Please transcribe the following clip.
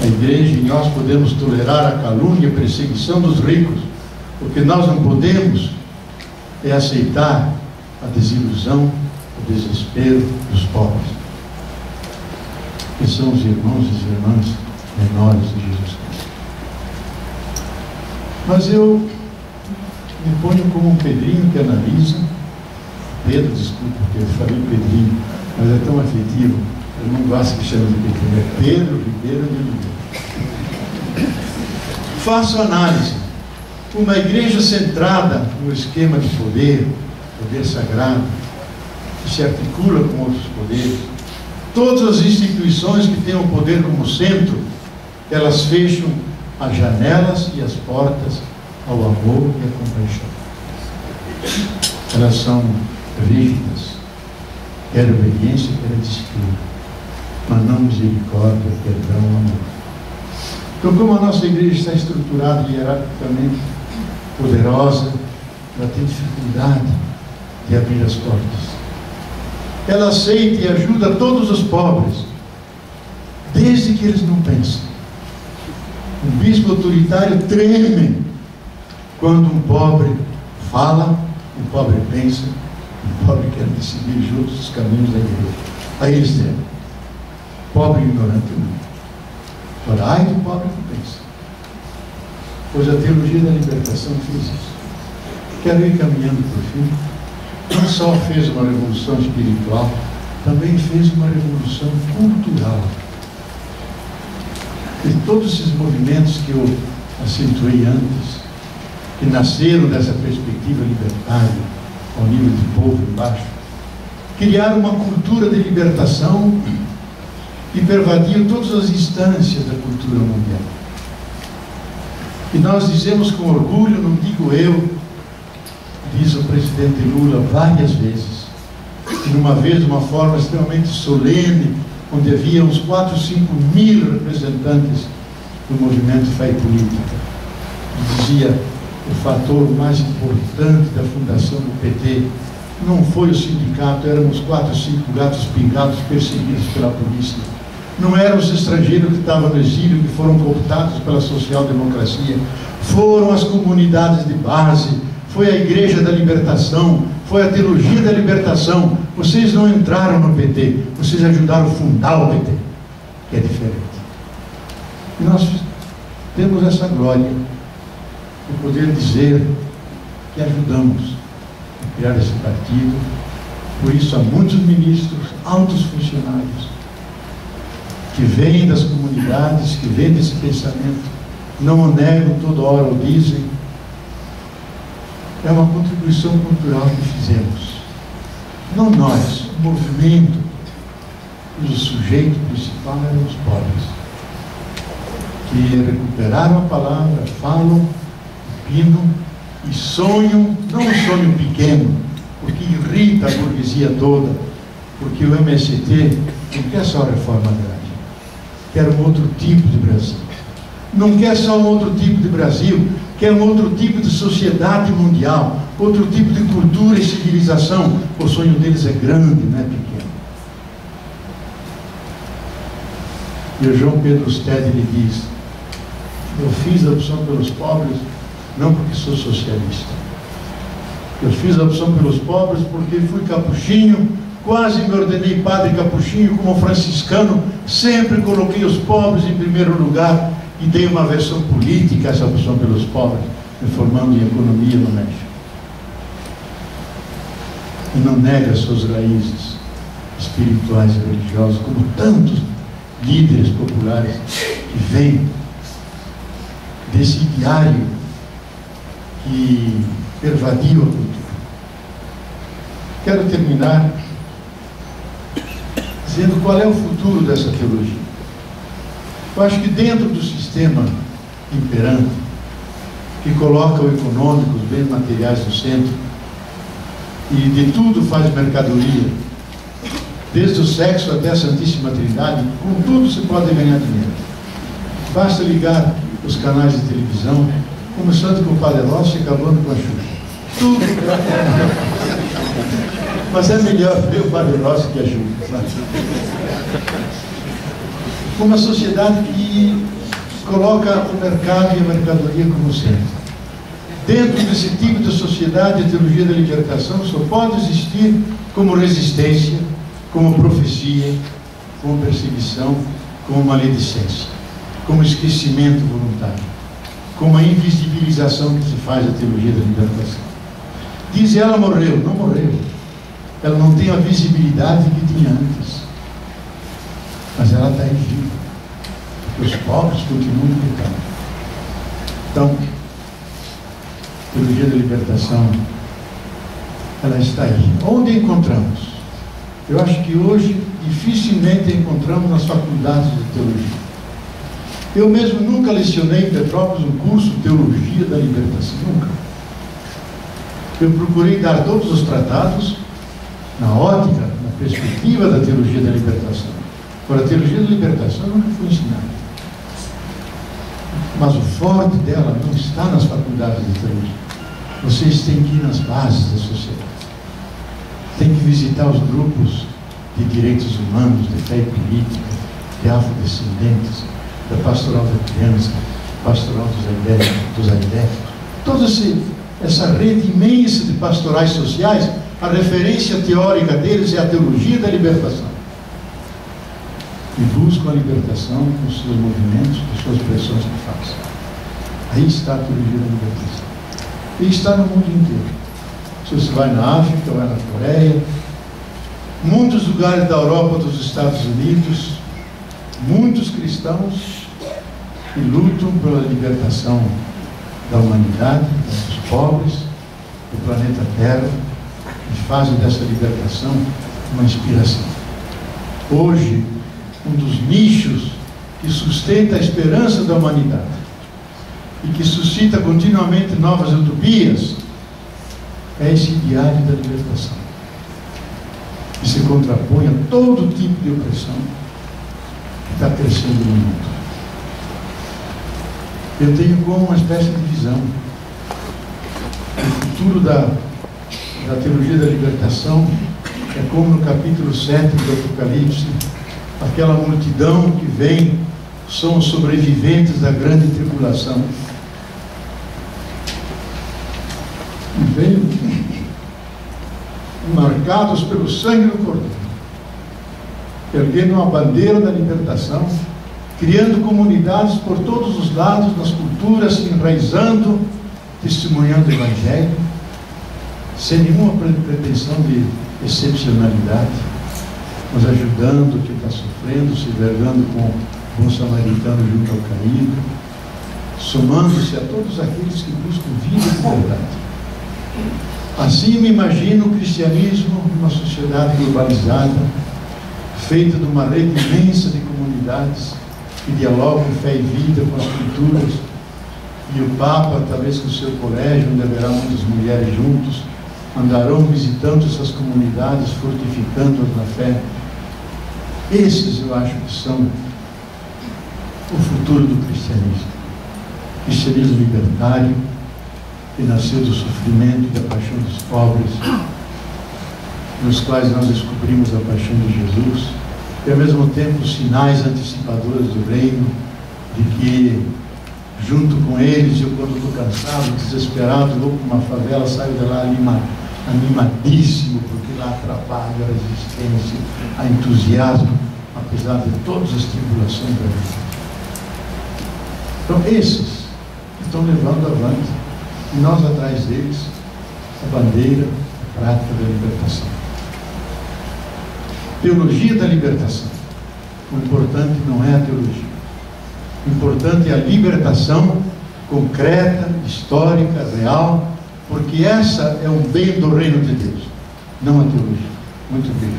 a igreja e nós podemos tolerar a calúnia e a perseguição dos ricos. O que nós não podemos é aceitar a desilusão, o desespero dos pobres, que são os irmãos e as irmãs menores de Jesus Cristo. Mas eu me ponho como um Pedrinho que analisa. Pedro, desculpa, porque eu falei Pedrinho, mas é tão afetivo, eu não gosto que chame de Pedrinho, é Pedro Ribeiro de Oliveira. Faço análise. Uma igreja centrada no esquema de poder, poder sagrado, que se articula com outros poderes. Todas as instituições que têm o poder como centro, elas fecham as janelas e as portas ao amor e à compaixão. Elas são rígidas, quer obediência, quer disciplina, mas não misericórdia, perdão, amor. Então, como a nossa igreja está estruturada hierarquicamente, poderosa, ela tem dificuldade de abrir as portas. Ela aceita e ajuda todos os pobres, desde que eles não pensem. Um bispo autoritário treme quando um pobre fala, um pobre pensa, um pobre quer decidir juntos os caminhos da igreja. Aí eles tremem. Pobre e ignorante não. Ora, ai do pobre que pensa. Pois a teologia da libertação fez isso. Quero ir caminhando para o fim. Não só fez uma revolução espiritual, também fez uma revolução cultural. E todos esses movimentos que eu acentuei antes, que nasceram dessa perspectiva libertária, ao nível de povo embaixo, criaram uma cultura de libertação e pervadiam todas as instâncias da cultura mundial. E nós dizemos com orgulho, não digo eu, diz o presidente Lula várias vezes, e numa vez, de uma forma extremamente solene, onde havia uns 4, 5 mil representantes do movimento Fé e Política, e dizia: o fator mais importante da fundação do PT não foi o sindicato, éramos 4, 5 gatos pingados perseguidos pela polícia. Não eram os estrangeiros que estavam no exílio, que foram cooptados pela social-democracia. Foram as comunidades de base, foi a Igreja da Libertação, foi a Teologia da Libertação. Vocês não entraram no PT, vocês ajudaram a fundar o PT, que é diferente. E nós temos essa glória de poder dizer que ajudamos a criar esse partido. Por isso há muitos ministros, altos funcionários, que vêm das comunidades, que vêm desse pensamento, não o negam, toda hora o dizem. É uma contribuição cultural que fizemos. Não nós, o movimento, cujo sujeito principal eram os pobres, que recuperaram a palavra, falam, opinam e sonham, não um sonho pequeno, porque irrita a burguesia toda, porque o MST não quer só a reforma agrária, quer um outro tipo de Brasil. Não quer só um outro tipo de Brasil, quer um outro tipo de sociedade mundial, outro tipo de cultura e civilização. O sonho deles é grande, não é pequeno. E o João Pedro Stede lhe diz: eu fiz a opção pelos pobres não porque sou socialista. Eu fiz a opção pelos pobres porque fui capuchinho, quase me ordenei padre capuchinho como franciscano, sempre coloquei os pobres em primeiro lugar e dei uma versão política a essa opção pelos pobres, me formando em economia no México. E não nega suas raízes espirituais e religiosas, como tantos líderes populares que vêm desse ideário que pervadiu a cultura. Quero terminar dizendo qual é o futuro dessa teologia. Eu acho que dentro do sistema imperante, que coloca o econômico, os bens materiais no centro, e de tudo faz mercadoria, desde o sexo até a Santíssima Trindade, com tudo se pode ganhar dinheiro. Basta ligar os canais de televisão, começando com o Padre Rossi e acabando com a Xuxa. Tudo. Mas é melhor ver o Padre Rossi que a Xuxa. Uma sociedade que coloca o mercado e a mercadoria como centro. Dentro desse tipo de sociedade, a teologia da libertação só pode existir como resistência, como profecia, como perseguição, como maledicência, como esquecimento voluntário, como a invisibilização que se faz da teologia da libertação. Diz, ela morreu. Não morreu. Ela não tem a visibilidade que tinha antes. Mas ela está aí viva. Porque os pobres continuam pecando. Então, a teologia da libertação, ela está aí. Onde encontramos? Eu acho que hoje dificilmente encontramos nas faculdades de teologia. Eu mesmo nunca lecionei em Petrópolis um curso de teologia da libertação. Nunca. Eu procurei dar todos os tratados na ótica, na perspectiva da teologia da libertação. Agora, a teologia da libertação nunca foi ensinada. Mas o forte dela não está nas faculdades de teologia. Vocês têm que ir nas bases da sociedade. Tem que visitar os grupos de direitos humanos, de fé e política, de afrodescendentes, da pastoral da criança, pastoral dos aidéficos. Toda essa rede imensa de pastorais sociais, a referência teórica deles é a teologia da libertação. E buscam a libertação com os seus movimentos, com as suas pressões que fazem. Aí está a teologia da libertação. E está no mundo inteiro. Se você vai na África, vai na Coreia, muitos lugares da Europa, dos Estados Unidos, muitos cristãos que lutam pela libertação da humanidade, dos pobres, do planeta Terra, e fazem dessa libertação uma inspiração. Hoje, um dos nichos que sustenta a esperança da humanidade e que suscita continuamente novas utopias é esse ideário da libertação, que se contrapõe a todo tipo de opressão que está crescendo no mundo. Eu tenho como uma espécie de visão o futuro da teologia da libertação é como no capítulo 7 do Apocalipse, aquela multidão que vem, são os sobreviventes da grande tribulação, e vêm marcados pelo sangue do Cordeiro, erguendo uma bandeira da libertação, criando comunidades por todos os lados, nas culturas, se enraizando, testemunhando o Evangelho, sem nenhuma pretensão de excepcionalidade, mas ajudando o que está sofrendo, se vergando com o bom samaritano junto ao caído, somando-se a todos aqueles que buscam vida e liberdade. Assim me imagino o cristianismo numa sociedade globalizada, feita de uma rede imensa de comunidades que dialogam fé e vida com as culturas, e o Papa, talvez com o seu colégio, onde haverá muitas mulheres juntos, andarão visitando essas comunidades, fortificando-as na fé. Esses eu acho que são o futuro do cristianismo. Cristianismo libertário, que nasceu do sofrimento e da paixão dos pobres, nos quais nós descobrimos a paixão de Jesus, e ao mesmo tempo sinais antecipadores do reino, de que junto com eles, eu quando estou cansado, desesperado, vou para uma favela, saio de lá animadíssimo, porque lá há trabalho, a resistência, há entusiasmo, apesar de todas as tribulações da vida. Então esses estão levando avante, e nós atrás deles, a bandeira, a prática da libertação. Teologia da libertação. O importante não é a teologia. O importante é a libertação concreta, histórica, real, porque essa é um bem do reino de Deus, não a teologia. Muito bem.